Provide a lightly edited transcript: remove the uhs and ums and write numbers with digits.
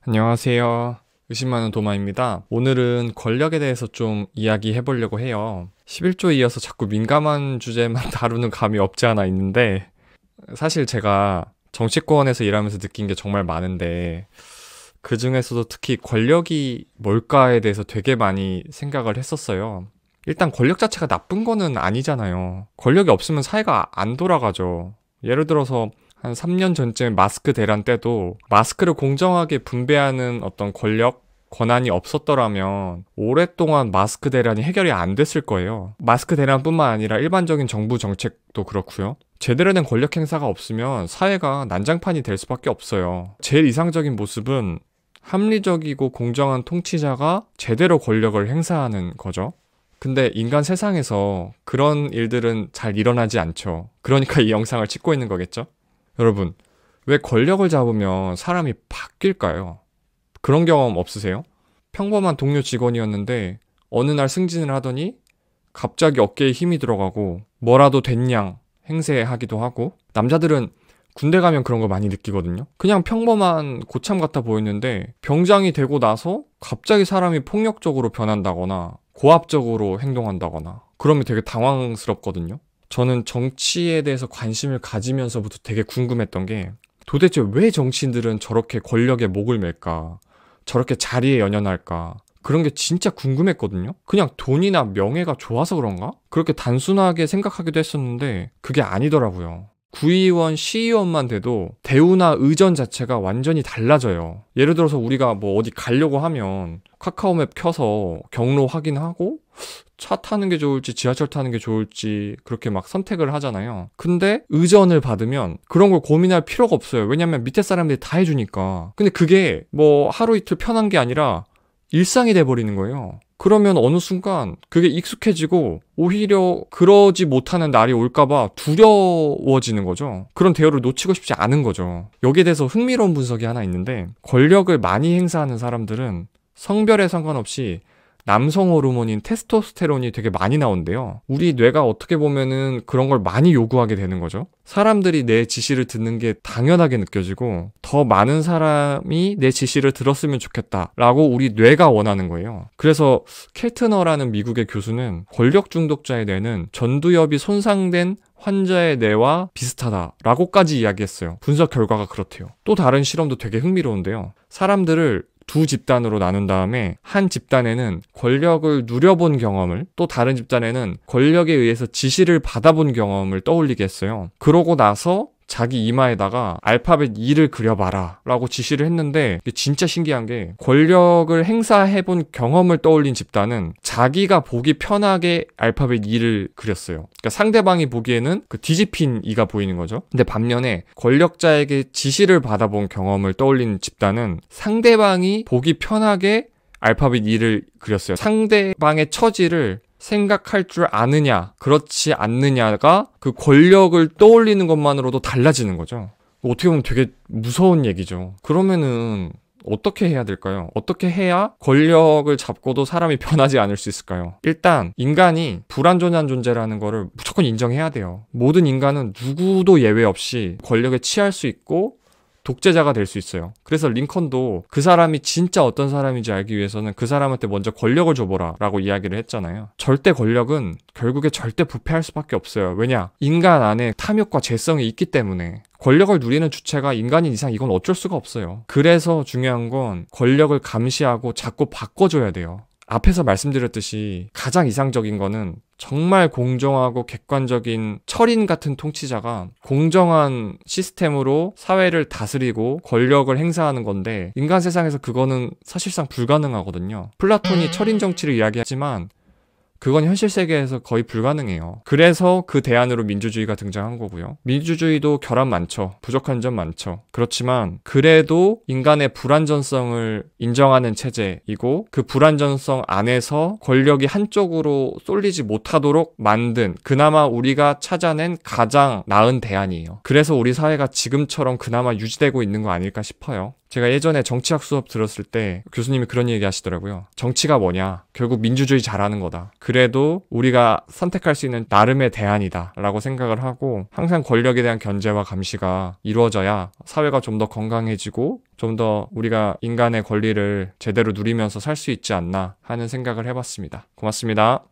안녕하세요. 의심많은 도마입니다. 오늘은 권력에 대해서 좀 이야기해 보려고 해요. 11조에 이어서 자꾸 민감한 주제만 다루는 감이 없지 않아 있는데, 사실 제가 정치권에서 일하면서 느낀 게 정말 많은데, 그 중에서도 특히 권력이 뭘까에 대해서 되게 많이 생각을 했었어요. 일단 권력 자체가 나쁜 거는 아니잖아요. 권력이 없으면 사회가 안 돌아가죠. 예를 들어서 한 3년 전쯤 마스크 대란 때도 마스크를 공정하게 분배하는 어떤 권력, 권한이 없었더라면 오랫동안 마스크 대란이 해결이 안 됐을 거예요. 마스크 대란뿐만 아니라 일반적인 정부 정책도 그렇고요. 제대로 된 권력 행사가 없으면 사회가 난장판이 될 수밖에 없어요. 제일 이상적인 모습은 합리적이고 공정한 통치자가 제대로 권력을 행사하는 거죠. 근데 인간 세상에서 그런 일들은 잘 일어나지 않죠. 그러니까 이 영상을 찍고 있는 거겠죠? 여러분, 왜 권력을 잡으면 사람이 바뀔까요? 그런 경험 없으세요? 평범한 동료 직원이었는데 어느 날 승진을 하더니 갑자기 어깨에 힘이 들어가고 뭐라도 됐냥 행세하기도 하고, 남자들은 군대 가면 그런 거 많이 느끼거든요. 그냥 평범한 고참 같아 보였는데 병장이 되고 나서 갑자기 사람이 폭력적으로 변한다거나 고압적으로 행동한다거나 그러면 되게 당황스럽거든요. 저는 정치에 대해서 관심을 가지면서부터 되게 궁금했던 게, 도대체 왜 정치인들은 저렇게 권력에 목을 맬까? 저렇게 자리에 연연할까? 그런 게 진짜 궁금했거든요. 그냥 돈이나 명예가 좋아서 그런가? 그렇게 단순하게 생각하기도 했었는데 그게 아니더라고요. 구의원, 시의원만 돼도 대우나 의전 자체가 완전히 달라져요. 예를 들어서 우리가 뭐 어디 가려고 하면 카카오맵 켜서 경로 확인하고 차 타는 게 좋을지 지하철 타는 게 좋을지 그렇게 막 선택을 하잖아요. 근데 의전을 받으면 그런 걸 고민할 필요가 없어요. 왜냐면 밑에 사람들이 다 해주니까. 근데 그게 뭐 하루 이틀 편한 게 아니라 일상이 돼버리는 거예요. 그러면 어느 순간 그게 익숙해지고 오히려 그러지 못하는 날이 올까봐 두려워지는 거죠. 그런 대우를 놓치고 싶지 않은 거죠. 여기에 대해서 흥미로운 분석이 하나 있는데, 권력을 많이 행사하는 사람들은 성별에 상관없이 남성 호르몬인 테스토스테론이 되게 많이 나온대요. 우리 뇌가 어떻게 보면은 그런 걸 많이 요구하게 되는 거죠. 사람들이 내 지시를 듣는 게 당연하게 느껴지고 더 많은 사람이 내 지시를 들었으면 좋겠다라고 우리 뇌가 원하는 거예요. 그래서 켈트너라는 미국의 교수는 권력 중독자의 뇌는 전두엽이 손상된 환자의 뇌와 비슷하다라고까지 이야기했어요. 분석 결과가 그렇대요. 또 다른 실험도 되게 흥미로운데요. 사람들을 두 집단으로 나눈 다음에 한 집단에는 권력을 누려본 경험을, 또 다른 집단에는 권력에 의해서 지시를 받아본 경험을 떠올리게 했어요. 그러고 나서 자기 이마에다가 알파벳 E를 그려봐라 라고 지시를 했는데, 이게 진짜 신기한 게 권력을 행사해본 경험을 떠올린 집단은 자기가 보기 편하게 알파벳 E를 그렸어요. 그러니까 상대방이 보기에는 그 뒤집힌 E가 보이는 거죠. 근데 반면에 권력자에게 지시를 받아본 경험을 떠올린 집단은 상대방이 보기 편하게 알파벳 E를 그렸어요. 상대방의 처지를 생각할 줄 아느냐, 그렇지 않느냐가 그 권력을 떠올리는 것만으로도 달라지는 거죠. 어떻게 보면 되게 무서운 얘기죠. 그러면은 어떻게 해야 될까요? 어떻게 해야 권력을 잡고도 사람이 변하지 않을 수 있을까요? 일단 인간이 불완전한 존재라는 거를 무조건 인정해야 돼요. 모든 인간은 누구도 예외 없이 권력에 취할 수 있고 독재자가 될 수 있어요. 그래서 링컨도 그 사람이 진짜 어떤 사람인지 알기 위해서는 그 사람한테 먼저 권력을 줘보라 라고 이야기를 했잖아요. 절대 권력은 결국에 절대 부패할 수밖에 없어요. 왜냐? 인간 안에 탐욕과 재성이 있기 때문에. 권력을 누리는 주체가 인간인 이상 이건 어쩔 수가 없어요. 그래서 중요한 건 권력을 감시하고 자꾸 바꿔줘야 돼요. 앞에서 말씀드렸듯이 가장 이상적인 거는 정말 공정하고 객관적인 철인 같은 통치자가 공정한 시스템으로 사회를 다스리고 권력을 행사하는 건데, 인간 세상에서 그거는 사실상 불가능하거든요. 플라톤이 철인 정치를 이야기하지만 그건 현실 세계에서 거의 불가능해요. 그래서 그 대안으로 민주주의가 등장한 거고요. 민주주의도 결함 많죠. 부족한 점 많죠. 그렇지만 그래도 인간의 불완전성을 인정하는 체제이고, 그 불완전성 안에서 권력이 한쪽으로 쏠리지 못하도록 만든, 그나마 우리가 찾아낸 가장 나은 대안이에요. 그래서 우리 사회가 지금처럼 그나마 유지되고 있는 거 아닐까 싶어요. 제가 예전에 정치학 수업 들었을 때 교수님이 그런 얘기 하시더라고요. 정치가 뭐냐? 결국 민주주의 잘하는 거다. 그래도 우리가 선택할 수 있는 나름의 대안이다 라고 생각을 하고 항상 권력에 대한 견제와 감시가 이루어져야 사회가 좀 더 건강해지고 좀 더 우리가 인간의 권리를 제대로 누리면서 살 수 있지 않나 하는 생각을 해봤습니다. 고맙습니다.